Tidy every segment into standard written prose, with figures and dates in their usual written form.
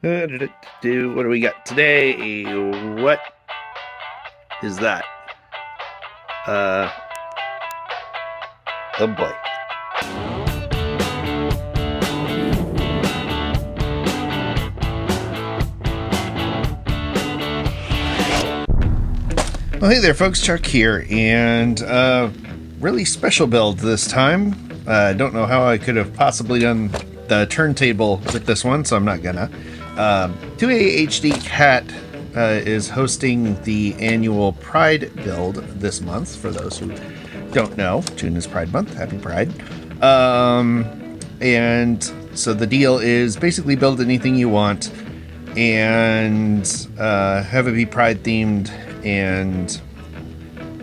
What do we got today? What is that? Oh boy. Well, hey there, folks. Chuck here, and really special build this time. I don't know how I could have possibly done the turntable with this one, so I'm not gonna. 2A Cat is hosting the annual Pride build this month. For those who don't know, June is Pride Month. Happy Pride. And so the deal is basically build anything you want and have it be Pride themed and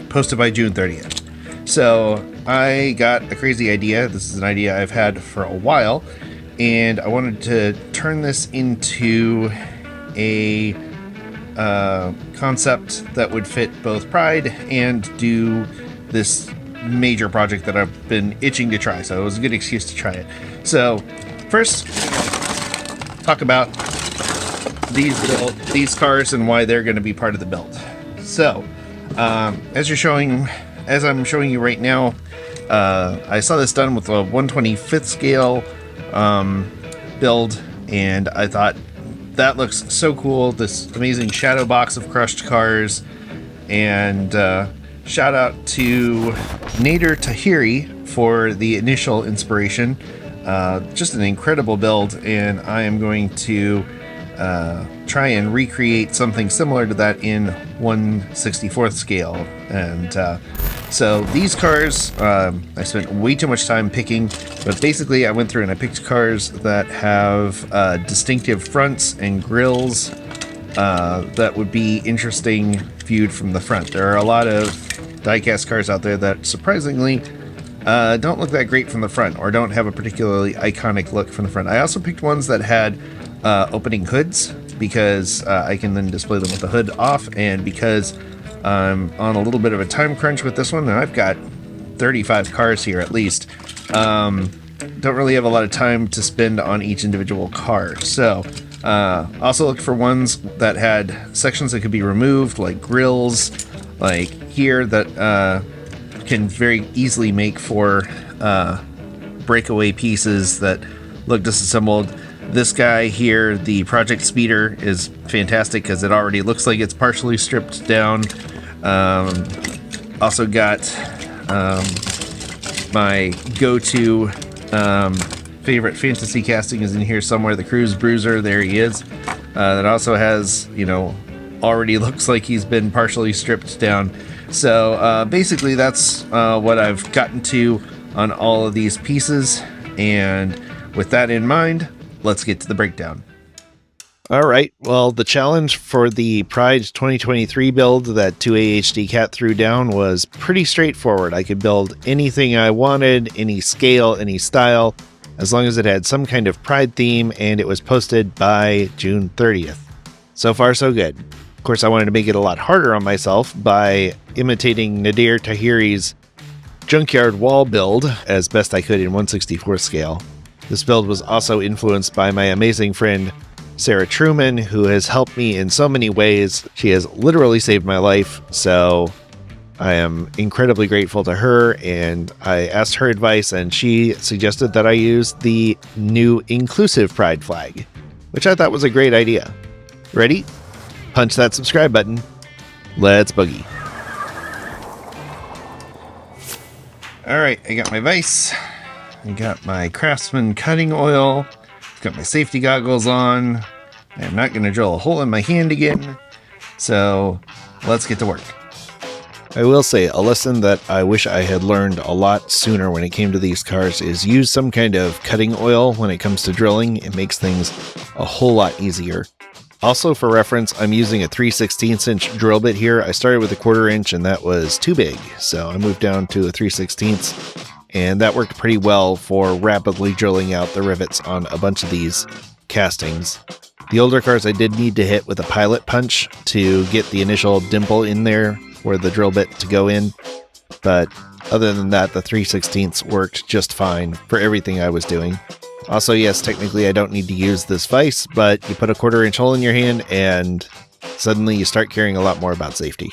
posted by June 30th. So I got a crazy idea. This is an idea I've had for a while, and I wanted to turn this into a concept that would fit both Pride and do this major project that I've been itching to try. So it was a good excuse to try it. So first, talk about these cars and why they're going to be part of the build. So, as I'm showing you right now, I saw this done with a 1/25th scale build, and I thought that looks so cool. This amazing Shadowbox of crushed cars, and shout out to Nader Tahiri for the initial inspiration. Just an incredible build, and I am going to try and recreate something similar to that in 1/64th scale. And so these cars, I spent way too much time picking, but basically I went through and I picked cars that have distinctive fronts and grills that would be interesting viewed from the front. There are a lot of diecast cars out there that surprisingly don't look that great from the front, or don't have a particularly iconic look from the front. I also picked ones that had opening hoods, because I can then display them with the hood off, and because I'm on a little bit of a time crunch with this one, and I've got 35 cars here at least, don't really have a lot of time to spend on each individual car. So also look for ones that had sections that could be removed, like grills, like here, that can very easily make for breakaway pieces that look disassembled. This guy here, the Project Speeder, is fantastic because it already looks like it's partially stripped down. Also got my go-to favorite fantasy casting is in here somewhere, the Cruise Bruiser. There he is. That also has, already looks like he's been partially stripped down. So basically that's what I've gotten to on all of these pieces, and with that in mind, let's get to the breakdown. All right. Well, the challenge for the Pride 2023 build that 2A Cat threw down was pretty straightforward. I could build anything I wanted, any scale, any style, as long as it had some kind of Pride theme and it was posted by June 30th. So far, so good. Of course, I wanted to make it a lot harder on myself by imitating Nader Tahiri's junkyard wall build as best I could in 1/64th scale. This build was also influenced by my amazing friend Sarah Truman, who has helped me in so many ways. She has literally saved my life, so I am incredibly grateful to her, and I asked her advice, and she suggested that I use the new inclusive Pride flag, which I thought was a great idea. Ready? Punch that subscribe button. Let's boogie. Alright, I got my vise. I got my Craftsman cutting oil, got my safety goggles on. I'm not going to drill a hole in my hand again, so let's get to work. I will say, a lesson that I wish I had learned a lot sooner when it came to these cars is use some kind of cutting oil when it comes to drilling. It makes things a whole lot easier. Also, for reference, I'm using a 3/16 inch drill bit here. I started with a 1/4 inch and that was too big, so I moved down to a 3/16. And that worked pretty well for rapidly drilling out the rivets on a bunch of these castings. The older cars I did need to hit with a pilot punch to get the initial dimple in there for the drill bit to go in. But other than that, the 3/16 worked just fine for everything I was doing. Also, yes, technically I don't need to use this vise, but you put a 1/4-inch hole in your hand and suddenly you start caring a lot more about safety.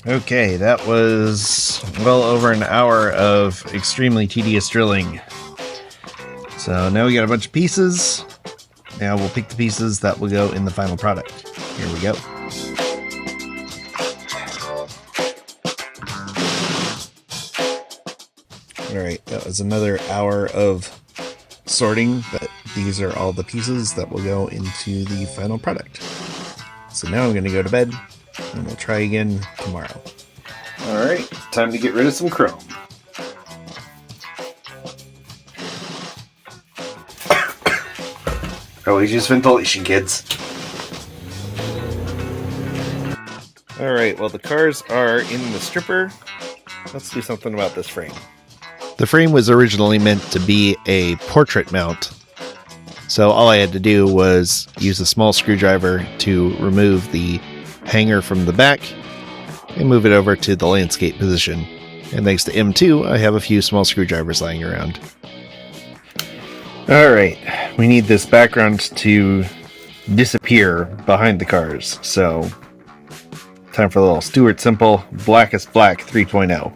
Okay, that was well over an hour of extremely tedious drilling. So now we got a bunch of pieces. Now we'll pick the pieces that will go in the final product. Here we go. Alright, that was another hour of sorting, but these are all the pieces that will go into the final product. So now I'm going to go to bed, and we'll try again tomorrow. Alright, time to get rid of some chrome. Always use ventilation, kids. Alright, well the cars are in the stripper. Let's do something about this frame. The frame was originally meant to be a portrait mount, so all I had to do was use a small screwdriver to remove the hanger from the back and move it over to the landscape position. And thanks to M2, I have a few small screwdrivers lying around. Alright, we need this background to disappear behind the cars, so time for a little Stuart Simple Blackest Black 3.0.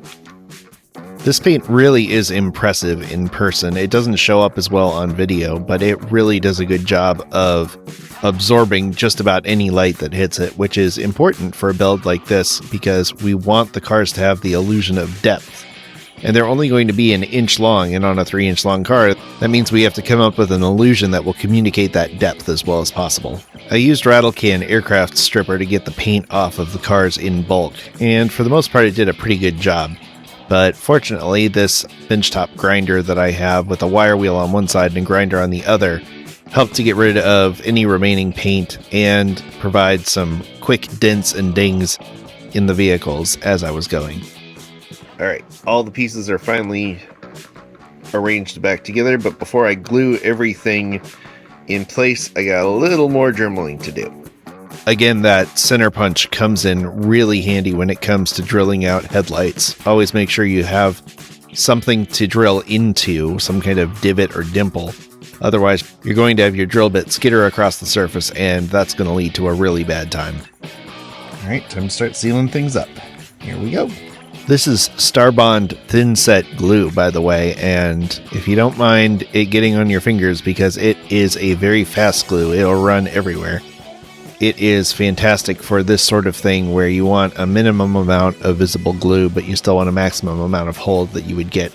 This paint really is impressive in person. It doesn't show up as well on video, but it really does a good job of absorbing just about any light that hits it, which is important for a build like this because we want the cars to have the illusion of depth. And they're only going to be 1 inch long, and on a 3-inch long car, that means we have to come up with an illusion that will communicate that depth as well as possible. I used Rattle Can Aircraft Stripper to get the paint off of the cars in bulk, and for the most part it did a pretty good job. But fortunately, this benchtop grinder that I have with a wire wheel on one side and a grinder on the other helped to get rid of any remaining paint and provide some quick dents and dings in the vehicles as I was going. Alright, all the pieces are finally arranged back together, but before I glue everything in place, I got a little more dremeling to do. Again, that center punch comes in really handy when it comes to drilling out headlights. Always make sure you have something to drill into, some kind of divot or dimple. Otherwise, you're going to have your drill bit skitter across the surface, and that's going to lead to a really bad time. Alright, time to start sealing things up. Here we go. This is Starbond Thin Set Glue, by the way, and if you don't mind it getting on your fingers because it is a very fast glue, it'll run everywhere. It is fantastic for this sort of thing where you want a minimum amount of visible glue, but you still want a maximum amount of hold that you would get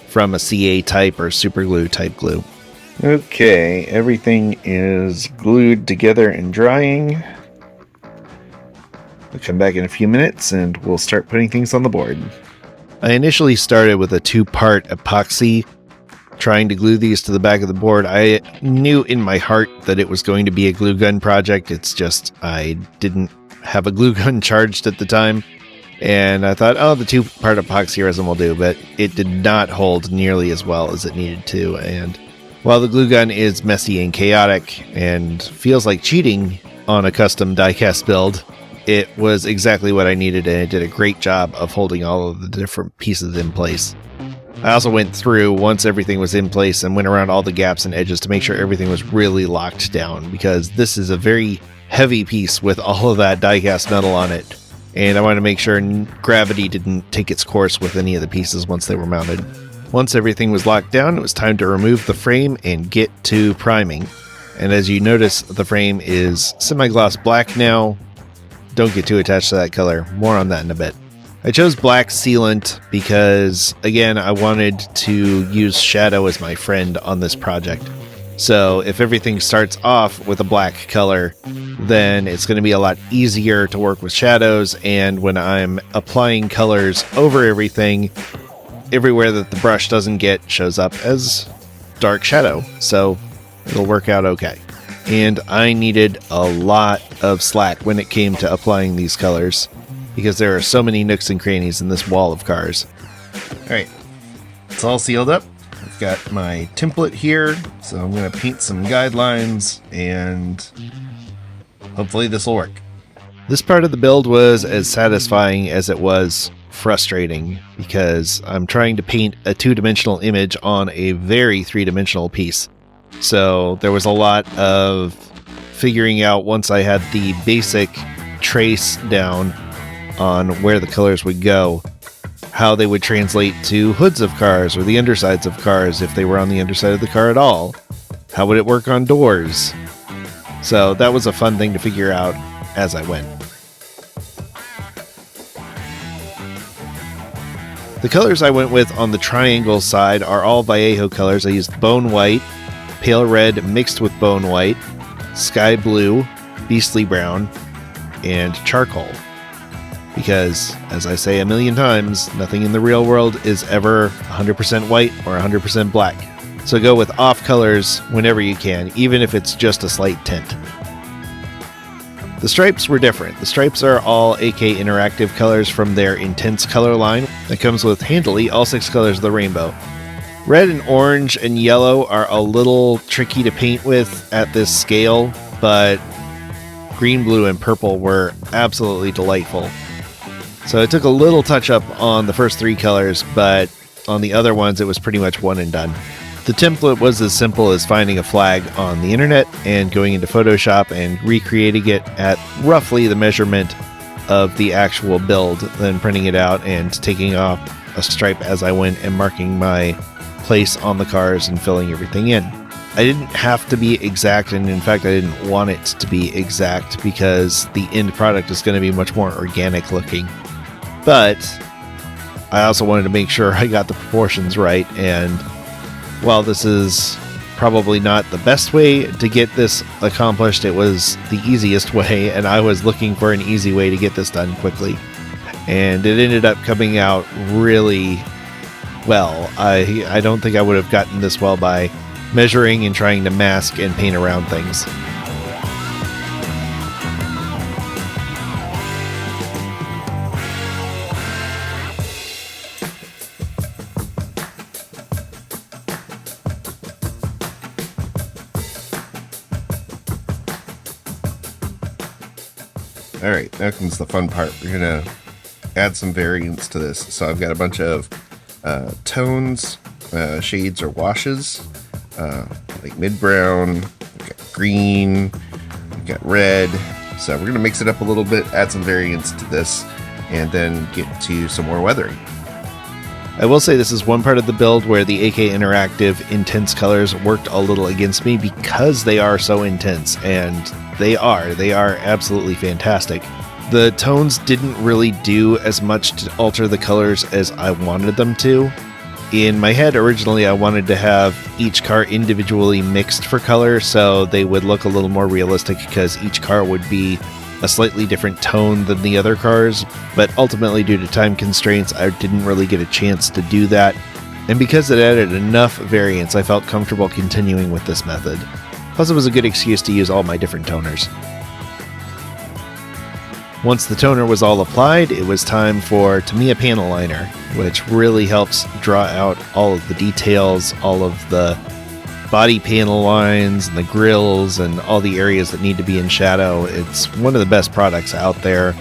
from a CA type or super glue type glue. Okay, everything is glued together and drying. We'll come back in a few minutes and we'll start putting things on the board. I initially started with a 2-part epoxy, trying to glue these to the back of the board. I knew in my heart that it was going to be a glue gun project. It's just I didn't have a glue gun charged at the time. And I thought, oh, the 2-part epoxy resin will do, but it did not hold nearly as well as it needed to. And while the glue gun is messy and chaotic and feels like cheating on a custom diecast build, it was exactly what I needed, and it did a great job of holding all of the different pieces in place. I also went through, once everything was in place, and went around all the gaps and edges to make sure everything was really locked down, because this is a very heavy piece with all of that die-cast metal on it, and I wanted to make sure gravity didn't take its course with any of the pieces once they were mounted. Once everything was locked down, it was time to remove the frame and get to priming. And as you notice, the frame is semi-gloss black now. Don't get too attached to that color. More on that in a bit. I chose black sealant because, again, I wanted to use shadow as my friend on this project. So if everything starts off with a black color, then it's going to be a lot easier to work with shadows, and when I'm applying colors over everything, everywhere that the brush doesn't get shows up as dark shadow, so it'll work out okay. And I needed a lot of slack when it came to applying these colors, because there are so many nooks and crannies in this wall of cars. Alright, it's all sealed up. I've got my template here, so I'm going to paint some guidelines, and hopefully this will work. This part of the build was as satisfying as it was frustrating, because I'm trying to paint a 2-dimensional image on a very 3-dimensional piece. So there was a lot of figuring out once I had the basic trace down on where the colors would go, how they would translate to hoods of cars or the undersides of cars if they were on the underside of the car at all. How would it work on doors? So that was a fun thing to figure out as I went. The colors I went with on the triangle side are all Vallejo colors. I used bone white, pale red mixed with bone white, sky blue, beastly brown, and charcoal. Because, as I say a million times, nothing in the real world is ever 100% white or 100% black. So go with off colors whenever you can, even if it's just a slight tint. The stripes were different. The stripes are all AK Interactive colors from their Intense color line that comes with handily all 6 colors of the rainbow. Red and orange and yellow are a little tricky to paint with at this scale, but green, blue, and purple were absolutely delightful. So it took a little touch up on the first 3 colors, but on the other ones it was pretty much one and done. The template was as simple as finding a flag on the internet and going into Photoshop and recreating it at roughly the measurement of the actual build, then printing it out and taking off a stripe as I went and marking my place on the cars and filling everything in. I didn't have to be exact, and in fact I didn't want it to be exact because the end product is going to be much more organic looking. But I also wanted to make sure I got the proportions right, and while this is probably not the best way to get this accomplished, it was the easiest way, and I was looking for an easy way to get this done quickly. And it ended up coming out really well. I don't think I would have gotten this well by measuring and trying to mask and paint around things. Alright, now comes the fun part. We're going to add some variance to this. So I've got a bunch of tones, shades or washes, like mid-brown, we've got green, we've got red. So we're going to mix it up a little bit, add some variance to this, and then get to some more weathering. I will say this is one part of the build where the AK Interactive Intense colors worked a little against me because they are so intense, and they are absolutely fantastic. The tones didn't really do as much to alter the colors as I wanted them to. In my head, originally I wanted to have each car individually mixed for color so they would look a little more realistic because each car would be a slightly different tone than the other cars, but ultimately due to time constraints I didn't really get a chance to do that, and because it added enough variance I felt comfortable continuing with this method. Plus it was a good excuse to use all my different toners. Once the toner was all applied, it was time for Tamiya Panel Liner, which really helps draw out all of the details, all of the body panel lines and the grills and all the areas that need to be in shadow. It's one of the best products out there.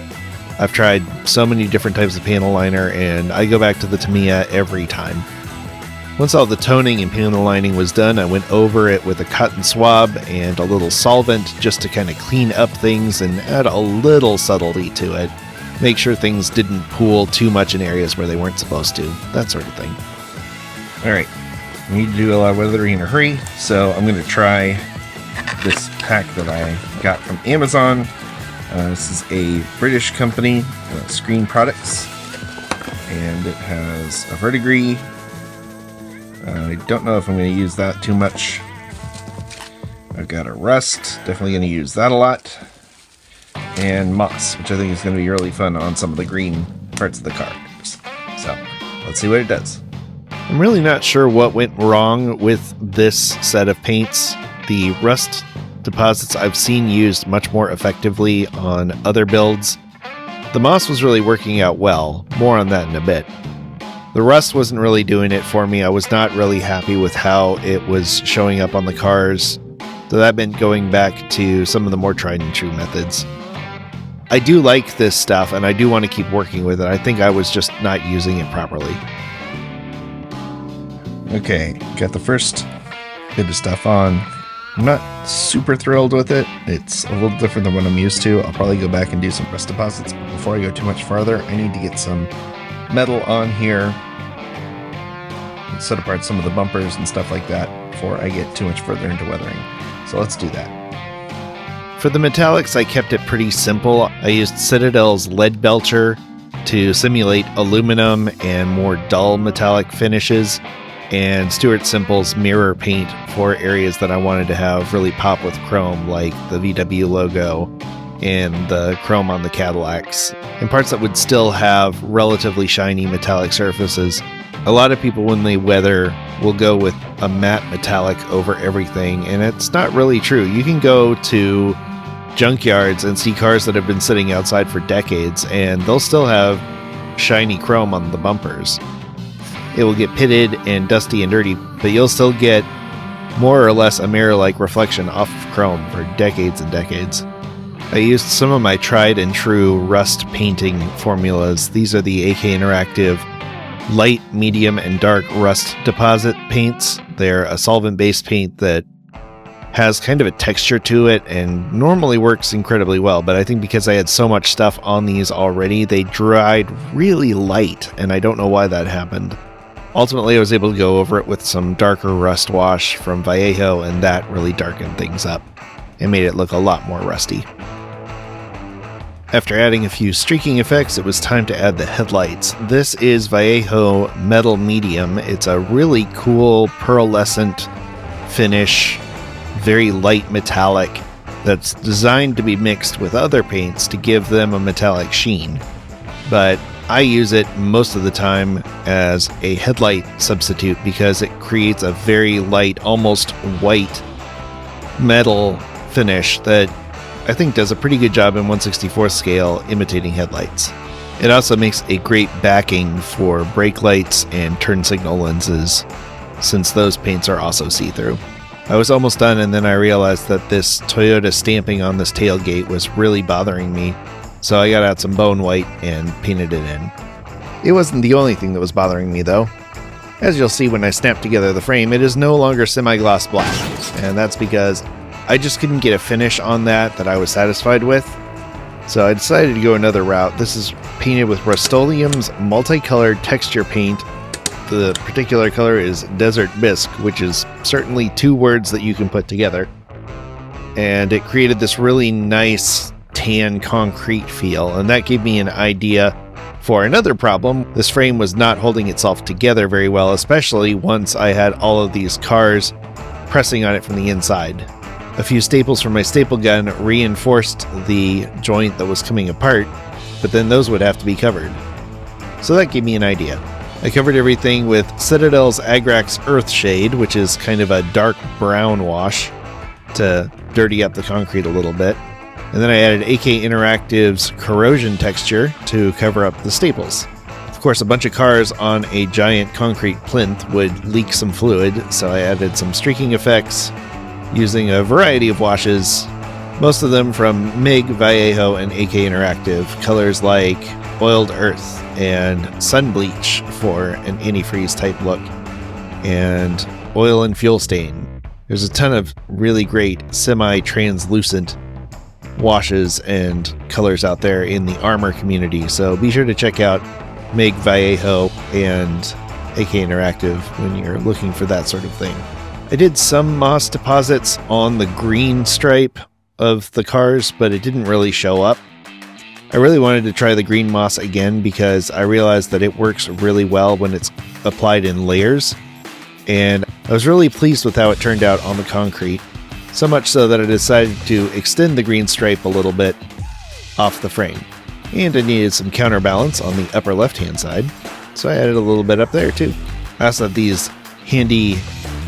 I've tried so many different types of panel liner and I go back to the Tamiya every time. Once all the toning and panel lining was done, I went over it with a cotton swab and a little solvent just to kind of clean up things and add a little subtlety to it. Make sure things didn't pool too much in areas where they weren't supposed to, that sort of thing. Alright. We need to do a lot of weathering in a hurry, so I'm going to try this pack that I got from Amazon. This is a British company, Screen Products, and it has a verdigris. I don't know if I'm going to use that too much. I've got a rust, definitely going to use that a lot, and moss, which I think is going to be really fun on some of the green parts of the cars. So let's see what it does. I'm really not sure what went wrong with this set of paints. The rust deposits I've seen used much more effectively on other builds. The moss was really working out well. More on that in a bit. The rust wasn't really doing it for me. I was not really happy with how it was showing up on the cars. So that meant going back to some of the more tried and true methods. I do like this stuff and I do want to keep working with it. I think I was just not using it properly. Okay, got the first bit of stuff on. I'm not super thrilled with it. It's a little different than what I'm used to. I'll probably go back and do some rust deposits. But before I go too much farther, I need to get some metal on here and set apart some of the bumpers and stuff like that before I get too much further into weathering. So let's do that. For the metallics, I kept it pretty simple. I used Citadel's lead belcher to simulate aluminum and more dull metallic finishes, and Stuart Simple's mirror paint for areas that I wanted to have really pop with chrome, like the VW logo and the chrome on the Cadillacs, and parts that would still have relatively shiny metallic surfaces. A lot of people, when they weather, will go with a matte metallic over everything, and it's not really true. You can go to junkyards and see cars that have been sitting outside for decades, and they'll still have shiny chrome on the bumpers. It will get pitted and dusty and dirty, but you'll still get more or less a mirror-like reflection off of chrome for decades and decades. I used some of my tried and true rust painting formulas. These are the AK Interactive light, medium, and dark rust deposit paints. They're a solvent-based paint that has kind of a texture to it and normally works incredibly well, but I think because I had so much stuff on these already, they dried really light, and I don't know why that happened. Ultimately, I was able to go over it with some darker rust wash from Vallejo, and that really darkened things up and made it look a lot more rusty. After adding a few streaking effects, it was time to add the headlights. This is Vallejo Metal Medium. It's a really cool pearlescent finish, very light metallic, that's designed to be mixed with other paints to give them a metallic sheen. But I use it most of the time as a headlight substitute because it creates a very light, almost white metal finish that I think does a pretty good job in 1/64 scale imitating headlights. It also makes a great backing for brake lights and turn signal lenses, since those paints are also see-through. I was almost done, and then I realized that this Toyota stamping on this tailgate was really bothering me, so I got out some bone white and painted it in. It wasn't the only thing that was bothering me, though. As you'll see when I snap together the frame, it is no longer semi-gloss black, and that's because I just couldn't get a finish on that I was satisfied with, so I decided to go another route. This is painted with Rust-Oleum's multicolored texture paint. The particular color is Desert Bisque, which is certainly two words that you can put together, and it created this really nice tan concrete feel, and that gave me an idea for another problem. This frame was not holding itself together very well, especially once I had all of these cars pressing on it from the inside. A few staples from my staple gun reinforced the joint that was coming apart, but then those would have to be covered. So that gave me an idea. I covered everything with Citadel's Agrax Earthshade, which is kind of a dark brown wash to dirty up the concrete a little bit. And then I added AK Interactive's corrosion texture to cover up the staples. Of course, a bunch of cars on a giant concrete plinth would leak some fluid, so I added some streaking effects using a variety of washes, most of them from MiG, Vallejo, and AK Interactive, colors like Oiled Earth and Sun Bleach for an antifreeze type look, and Oil and Fuel Stain. There's a ton of really great semi-translucent washes and colors out there in the armor community, so be sure to check out MiG, Vallejo, and AK Interactive when you're looking for that sort of thing. I did some moss deposits on the green stripe of the cars, but it didn't really show up. I really wanted to try the green moss again because I realized that it works really well when it's applied in layers, and I was really pleased with how it turned out on the concrete, so much so that I decided to extend the green stripe a little bit off the frame. And I needed some counterbalance on the upper left-hand side, so I added a little bit up there too. I also have these handy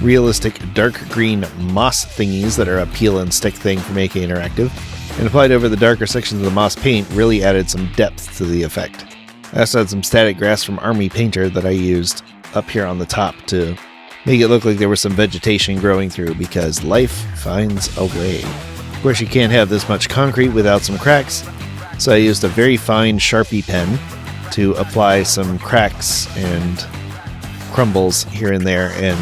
realistic dark green moss thingies that are a peel and stick thing from AK Interactive, and applied over the darker sections of the moss paint really added some depth to the effect. I also had some static grass from Army Painter that I used up here on the top to make it look like there was some vegetation growing through, because life finds a way. Of course, you can't have this much concrete without some cracks, so I used a very fine Sharpie pen to apply some cracks and crumbles here and there, and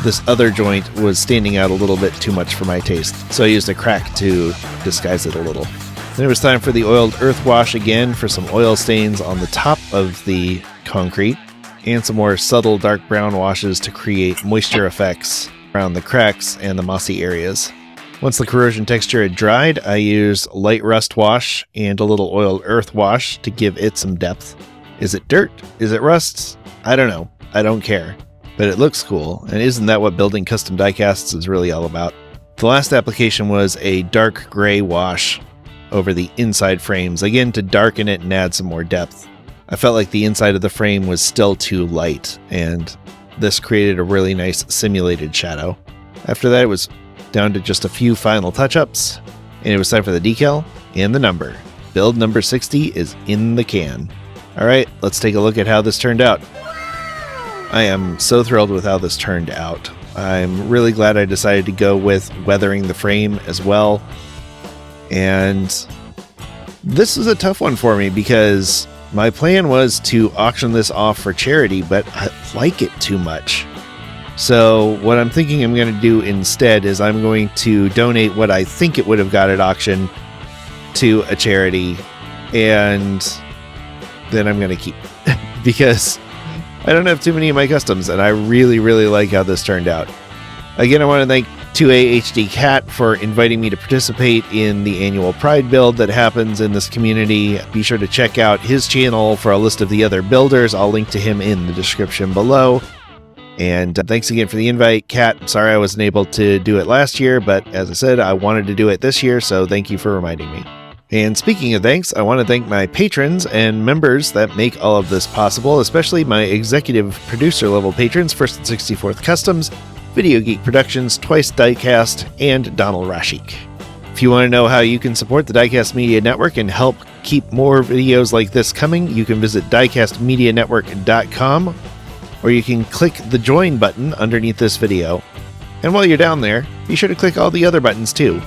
this other joint was standing out a little bit too much for my taste, so I used a crack to disguise it a little. Then it was time for the oiled earth wash again for some oil stains on the top of the concrete, and some more subtle dark brown washes to create moisture effects around the cracks and the mossy areas. Once the corrosion texture had dried, I used light rust wash and a little oiled earth wash to give it some depth. Is it dirt? Is it rust? I don't know. I don't care. But it looks cool, and isn't that what building custom diecasts is really all about? The last application was a dark gray wash over the inside frames, again to darken it and add some more depth. I felt like the inside of the frame was still too light, and this created a really nice simulated shadow. After that, it was down to just a few final touch-ups, and it was time for the decal and the number. Build number 60 is in the can. Alright, let's take a look at how this turned out. I am so thrilled with how this turned out. I'm really glad I decided to go with weathering the frame as well. And this was a tough one for me because my plan was to auction this off for charity, but I like it too much. So what I'm thinking I'm going to do instead is I'm going to donate what I think it would have got at auction to a charity, and then I'm going to keep it because I don't have too many of my customs, and I really, really like how this turned out. Again, I want to thank 2A Cat for inviting me to participate in the annual Pride build that happens in this community. Be sure to check out his channel for a list of the other builders. I'll link to him in the description below. And thanks again for the invite, Kat. I'm sorry I wasn't able to do it last year, but as I said, I wanted to do it this year, so thank you for reminding me. And speaking of thanks, I want to thank my patrons and members that make all of this possible, especially my executive producer level patrons, 1st and 64th Customs, Video Geek Productions, Twice Diecast, and Donald Rashik. If you want to know how you can support the Diecast Media Network and help keep more videos like this coming, you can visit diecastmedianetwork.com, or you can click the join button underneath this video. And while you're down there, be sure to click all the other buttons too.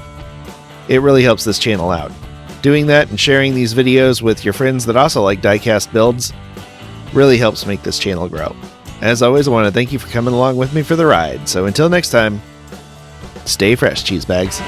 It really helps this channel out. Doing that and sharing these videos with your friends that also like diecast builds really helps make this channel grow. As always, I want to thank you for coming along with me for the ride. So until next time, stay fresh, cheese bags.